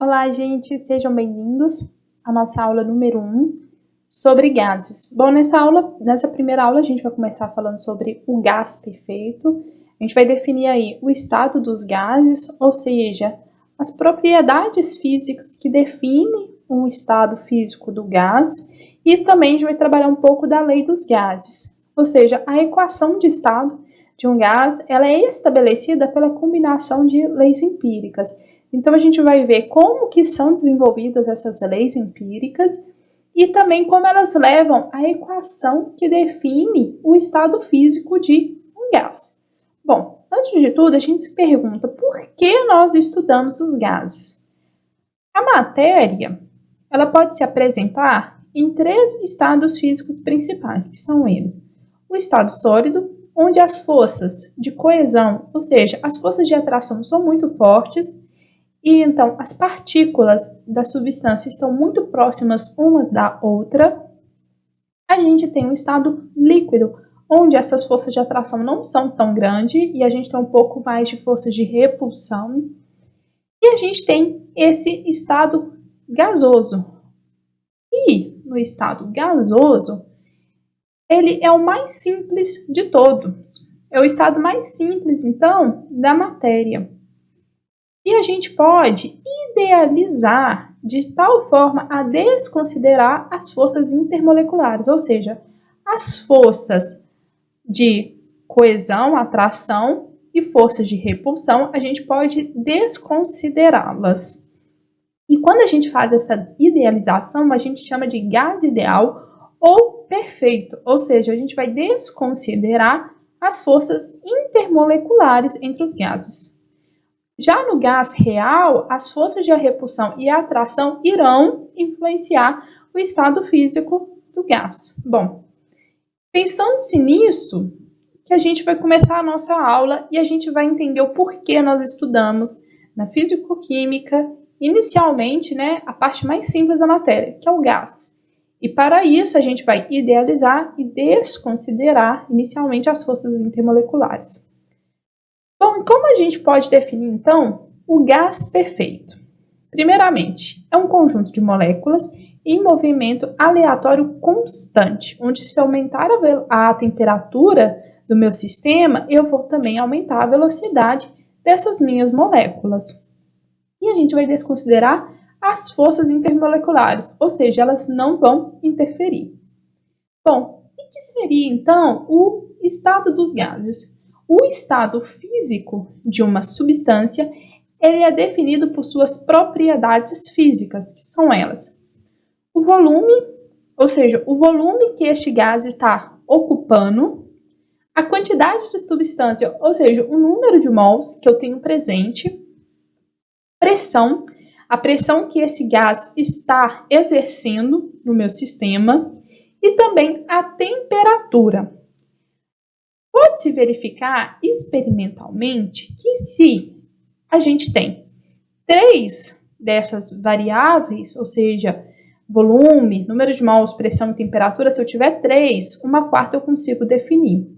Olá, gente, sejam bem-vindos à nossa aula número 1 sobre gases. Bom, nessa primeira aula, a gente vai começar falando sobre o gás perfeito. A gente vai definir aí o estado dos gases, ou seja, as propriedades físicas que definem um estado físico do gás, e também a gente vai trabalhar um pouco da lei dos gases, ou seja, a equação de estado de um gás, ela é estabelecida pela combinação de leis empíricas. Então, a gente vai ver como que são desenvolvidas essas leis empíricas e também como elas levam à equação que define o estado físico de um gás. Bom, antes de tudo, a gente se pergunta por que nós estudamos os gases? A matéria, ela pode se apresentar em 3 estados físicos principais, que são eles: o estado sólido, onde as forças de coesão, ou seja, as forças de atração são muito fortes, e então as partículas da substância estão muito próximas umas da outra. A gente tem um estado líquido, onde essas forças de atração não são tão grandes e a gente tem um pouco mais de forças de repulsão. E a gente tem esse estado gasoso. E no estado gasoso, ele é o mais simples de todos. É o estado mais simples, então, da matéria. E a gente pode idealizar de tal forma a desconsiderar as forças intermoleculares, ou seja, as forças de coesão, atração e forças de repulsão, a gente pode desconsiderá-las. E quando a gente faz essa idealização, a gente chama de gás ideal ou perfeito, ou seja, a gente vai desconsiderar as forças intermoleculares entre os gases. Já no gás real, as forças de repulsão e atração irão influenciar o estado físico do gás. Bom, pensando-se nisso, que a gente vai começar a nossa aula e a gente vai entender o porquê nós estudamos na físico-química, inicialmente, a parte mais simples da matéria, que é o gás. E para isso, a gente vai idealizar e desconsiderar inicialmente as forças intermoleculares. Bom, e como a gente pode definir, então, o gás perfeito? Primeiramente, é um conjunto de moléculas em movimento aleatório constante, onde se aumentar a temperatura do meu sistema, eu vou também aumentar a velocidade dessas minhas moléculas. E a gente vai desconsiderar as forças intermoleculares, ou seja, elas não vão interferir. Bom, e que seria então o estado dos gases? O estado físico de uma substância, ele é definido por suas propriedades físicas, que são elas: o volume, ou seja, o volume que este gás está ocupando, a quantidade de substância, ou seja, o número de mols que eu tenho presente, pressão, a pressão que esse gás está exercendo no meu sistema, e também a temperatura. Pode-se verificar experimentalmente que se a gente tem 3 dessas variáveis, ou seja, volume, número de mols, pressão e temperatura, se eu tiver 3, uma quarta eu consigo definir.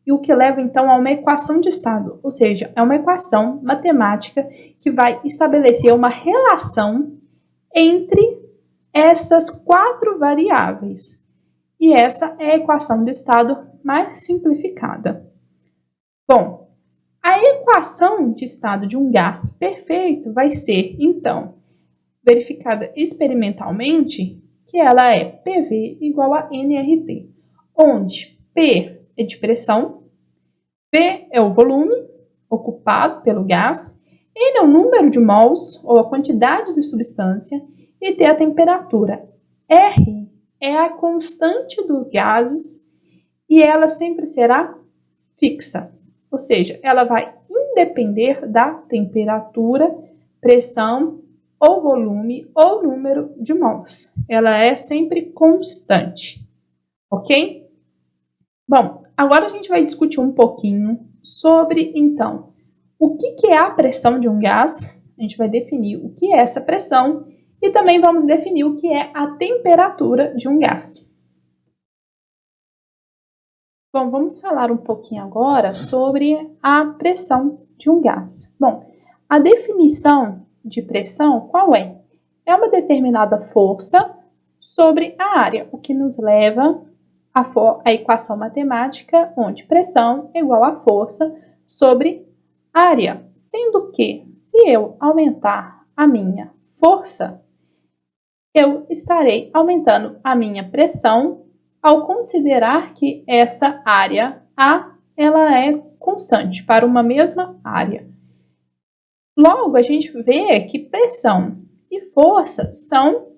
E o que leva então a uma equação de estado, ou seja, é uma equação matemática que vai estabelecer uma relação entre essas 4 variáveis. E essa é a equação de estado mais simplificada. Bom, a equação de estado de um gás perfeito vai ser, então, verificada experimentalmente, que ela é PV igual a nRT, onde P é de pressão, V é o volume ocupado pelo gás, N é o número de mols, ou a quantidade de substância, e T é a temperatura. R é a constante dos gases e ela sempre será fixa, ou seja, ela vai independer da temperatura, pressão ou volume ou número de mols. Ela é sempre constante, ok? Bom, agora a gente vai discutir um pouquinho sobre, então, o que é a pressão de um gás. A gente vai definir o que é essa pressão e também vamos definir o que é a temperatura de um gás. Bom, vamos falar um pouquinho agora sobre a pressão de um gás. Bom, a definição de pressão, qual é? É uma determinada força sobre a área, o que nos leva à equação matemática, onde pressão é igual a força sobre área. Sendo que, se eu aumentar a minha força, eu estarei aumentando a minha pressão ao considerar que essa área A ela é constante para uma mesma área. Logo, a gente vê que pressão e força são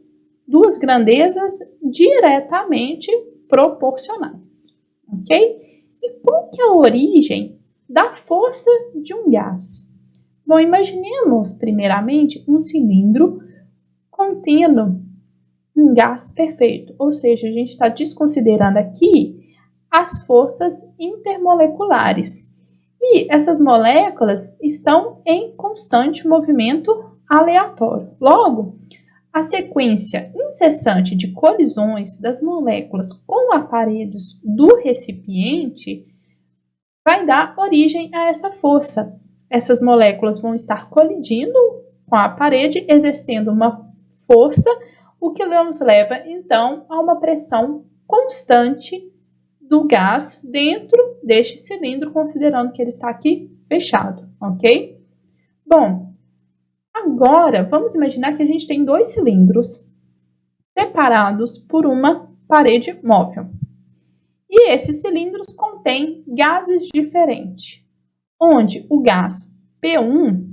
duas grandezas diretamente proporcionais, ok? E qual que é a origem da força de um gás? Bom, imaginemos primeiramente um cilindro contendo um gás perfeito, ou seja, a gente está desconsiderando aqui as forças intermoleculares. E essas moléculas estão em constante movimento aleatório. Logo, a sequência incessante de colisões das moléculas com as paredes do recipiente vai dar origem a essa força. Essas moléculas vão estar colidindo com a parede, exercendo uma força, o que nos leva, então, a uma pressão constante do gás dentro deste cilindro, considerando que ele está aqui fechado, ok? Bom, agora vamos imaginar que a gente tem dois cilindros separados por uma parede móvel. E esses cilindros contêm gases diferentes, onde o gás P1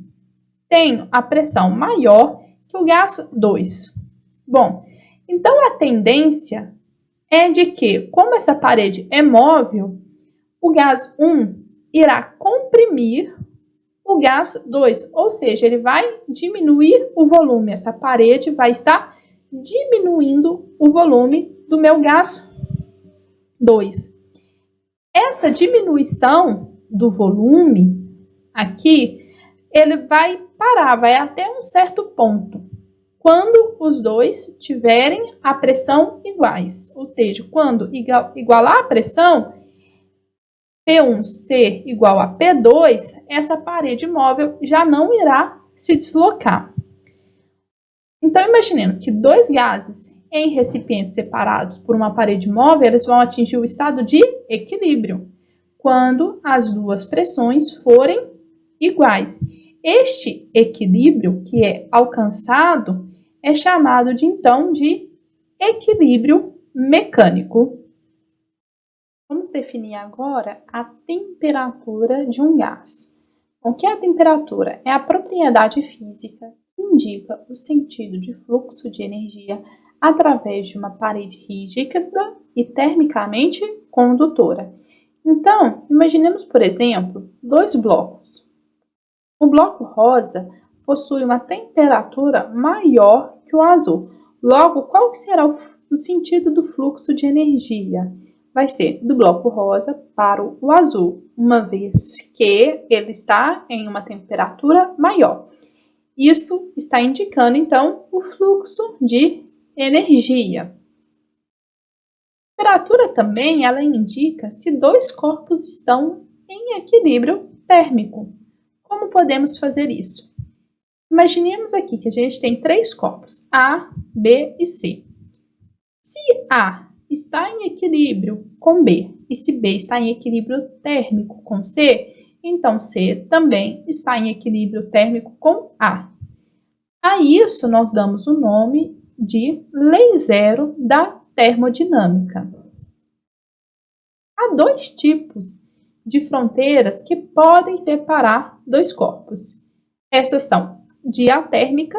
tem a pressão maior que o gás 2. Bom, então a tendência é de que, como essa parede é móvel, o gás 1 irá comprimir o gás 2, ou seja, ele vai diminuir o volume. Essa parede vai estar diminuindo o volume do meu gás 2. Essa diminuição do volume aqui, ele vai parar, vai até um certo ponto, quando os dois tiverem a pressão iguais, ou seja, quando igualar a pressão, P1 ser igual a P2, essa parede móvel já não irá se deslocar. Então, imaginemos que dois gases em recipientes separados por uma parede móvel, eles vão atingir o estado de equilíbrio, quando as duas pressões forem iguais. Este equilíbrio que é alcançado é chamado então de equilíbrio mecânico. Vamos definir agora a temperatura de um gás. O que é a temperatura? É a propriedade física que indica o sentido de fluxo de energia através de uma parede rígida e termicamente condutora. Então, imaginemos, por exemplo, dois blocos. O bloco rosa possui uma temperatura maior que o azul. Logo, qual que será o sentido do fluxo de energia? Vai ser do bloco rosa para o azul, uma vez que ele está em uma temperatura maior. Isso está indicando, então, o fluxo de energia. A temperatura também, ela indica se dois corpos estão em equilíbrio térmico. Como podemos fazer isso? Imaginemos aqui que a gente tem três corpos, A, B e C. Se A está em equilíbrio com B e se B está em equilíbrio térmico com C, então C também está em equilíbrio térmico com A. A isso nós damos o nome de lei zero da termodinâmica. Há dois tipos de fronteiras que podem separar dois corpos. Essas são diatérmica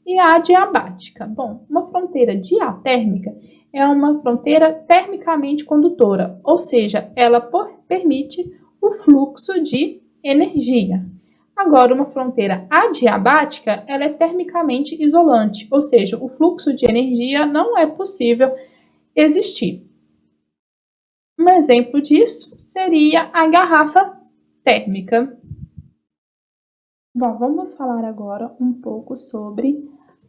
e adiabática. Bom, uma fronteira diatérmica é uma fronteira termicamente condutora, ou seja, ela permite o fluxo de energia. Agora, uma fronteira adiabática, ela é termicamente isolante, ou seja, o fluxo de energia não é possível existir. Um exemplo disso seria a garrafa térmica. Bom, vamos falar agora um pouco sobre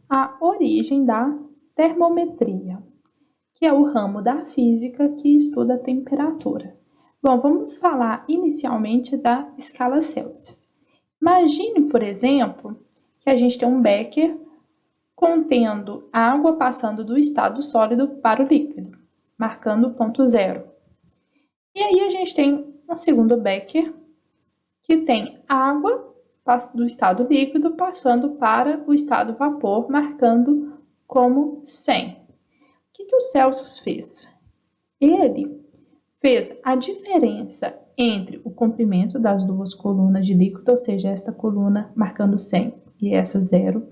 a origem da termometria, que é o ramo da física que estuda a temperatura. Bom, vamos falar inicialmente da escala Celsius. Imagine, por exemplo, que a gente tem um becker contendo água passando do estado sólido para o líquido, marcando o ponto zero. E aí a gente tem um segundo becker que tem água do estado líquido passando para o estado vapor, marcando como 100. O que o Celsius fez? Ele fez a diferença entre o comprimento das duas colunas de líquido, ou seja, esta coluna marcando 100 e essa 0,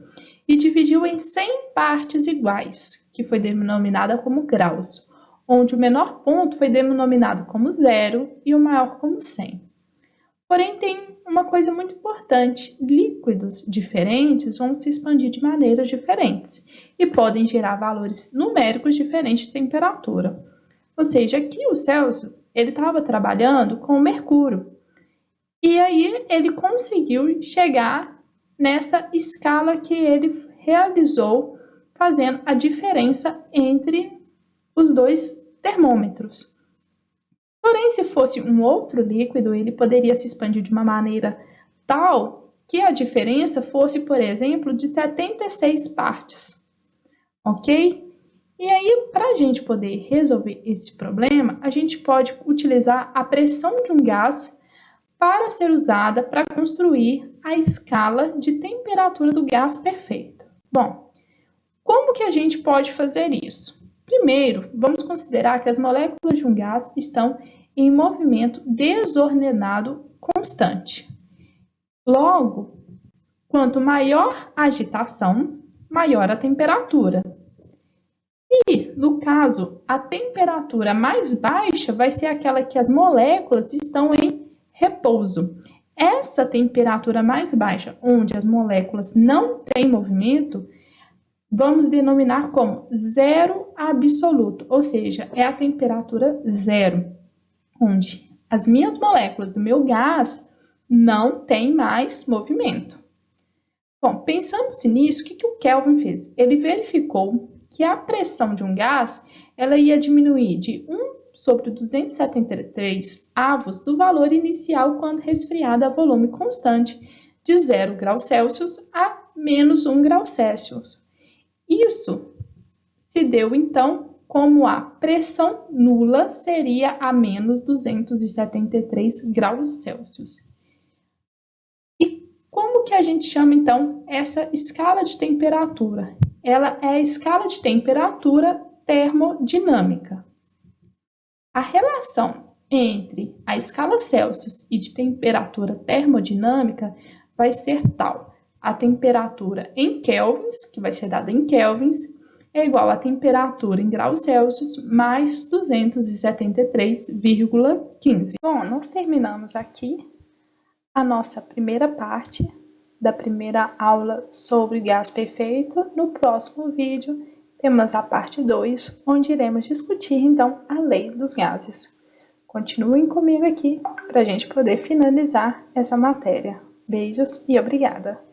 e dividiu em 100 partes iguais, que foi denominada como graus, onde o menor ponto foi denominado como 0 e o maior como 100. Porém, tem uma coisa muito importante: líquidos diferentes vão se expandir de maneiras diferentes e podem gerar valores numéricos diferentes de temperatura. Ou seja, aqui o Celsius ele estava trabalhando com o mercúrio e aí ele conseguiu chegar nessa escala que ele realizou, fazendo a diferença entre os dois termômetros. Porém, se fosse um outro líquido, ele poderia se expandir de uma maneira tal que a diferença fosse, por exemplo, de 76 partes, ok? E aí, para a gente poder resolver esse problema, a gente pode utilizar a pressão de um gás para ser usada para construir a escala de temperatura do gás perfeito. Bom, como que a gente pode fazer isso? Primeiro, vamos considerar que as moléculas de um gás estão em movimento desordenado constante. Logo, quanto maior a agitação, maior a temperatura. E, no caso, a temperatura mais baixa vai ser aquela que as moléculas estão em repouso. Essa temperatura mais baixa, onde as moléculas não têm movimento, vamos denominar como zero absoluto, ou seja, é a temperatura zero, onde as minhas moléculas do meu gás não têm mais movimento. Bom, pensando-se nisso, o que o Kelvin fez? Ele verificou que a pressão de um gás ela ia diminuir de 1 sobre 273 avos do valor inicial quando resfriada a volume constante de 0 graus Celsius a menos 1 grau Celsius. Isso se deu, então, como a pressão nula seria a menos 273 graus Celsius. E como que a gente chama, então, essa escala de temperatura? Ela é a escala de temperatura termodinâmica. A relação entre a escala Celsius e de temperatura termodinâmica vai ser tal: a temperatura em kelvins, que vai ser dada em kelvins, é igual à temperatura em graus Celsius mais 273,15. Bom, nós terminamos aqui a nossa primeira parte da primeira aula sobre gás perfeito. No próximo vídeo, temos a parte 2, onde iremos discutir, então, a lei dos gases. Continuem comigo aqui para a gente poder finalizar essa matéria. Beijos e obrigada!